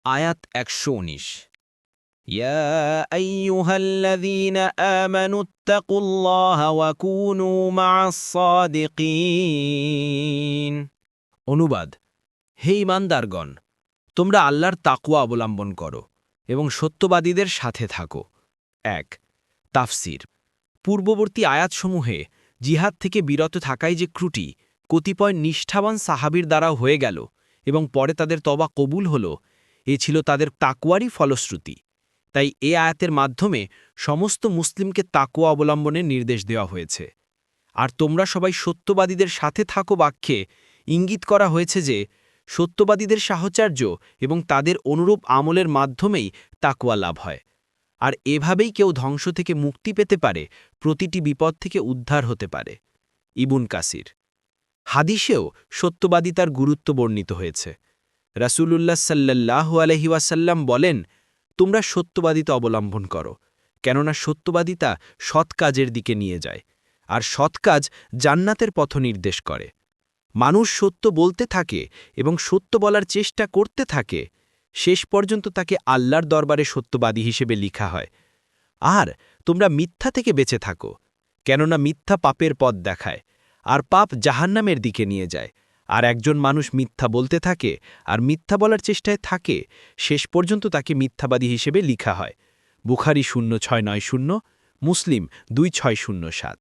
আয়াত ১১৯ ইয়া আইয়ুহাল্লাযীনা আমানুত্তাকুল্লাহা ওয়া কুনু মা'আস সাদিকিন। অনুবাদ: হে ঈমানদারগণ, তোমরা আল্লাহর তাকওয়া অবলম্বন করো এবং সত্যবাদীদের সাথে থাকো। ১ তাফসির: পূর্ববর্তী আয়াতসমূহে জিহাদ থেকে বিরত থাকাই যে ত্রুটি কতিপয় নিষ্ঠাবান সাহাবীর দ্বারা হয়ে গেল এবং পরে তাদের তওবা কবুল হল, এ ছিল তাদের তাকওয়ারই ফলশ্রুতি। তাই এ আয়াতের মাধ্যমে সমস্ত মুসলিমকে তাকওয়া অবলম্বনের নির্দেশ দেওয়া হয়েছে। আর তোমরা সবাই সত্যবাদীদের সাথে থাকো বাক্যে ইঙ্গিত করা হয়েছে যে সত্যবাদীদের সাহচর্য এবং তাদের অনুরূপ আমলের মাধ্যমেই তাকওয়া লাভ হয়। আর এভাবেই কেউ ধ্বংস থেকে মুক্তি পেতে পারে, প্রতিটি বিপদ থেকে উদ্ধার হতে পারে। ইবুন কাসির। হাদিসেও সত্যবাদিতার গুরুত্ব বর্ণিত হয়েছে। রাসূলুল্লাহ সাল্লাল্লাহু আলাইহি ওয়াসাল্লাম বলেন, তোমরা সত্যবাদিতা অবলম্বন করো, কেননা সত্যবাদিতা সৎ কাজের দিকে নিয়ে যায়, আর সৎ কাজ জান্নাতের পথ নির্দেশ করে। মানুষ সত্য বলতে থাকে এবং সত্য বলার চেষ্টা করতে থাকে, শেষ পর্যন্ত তাকে আল্লাহর দরবারে সত্যবাদী হিসেবে লিখা হয়। আর তোমরা মিথ্যা থেকে বেঁচে থাকো, কেননা মিথ্যা পাপের পথ দেখায়, আর পাপ জাহান্নামের দিকে নিয়ে যায়। আর একজন মানুষ মিথ্যা বলতে থাকে আর মিথ্যা বলার চেষ্টায় থাকে, শেষ পর্যন্ত তাকে মিথ্যাবাদী হিসেবে লিখা হয়। বুখারী ০৬৯০, মুসলিম ২৬০৭।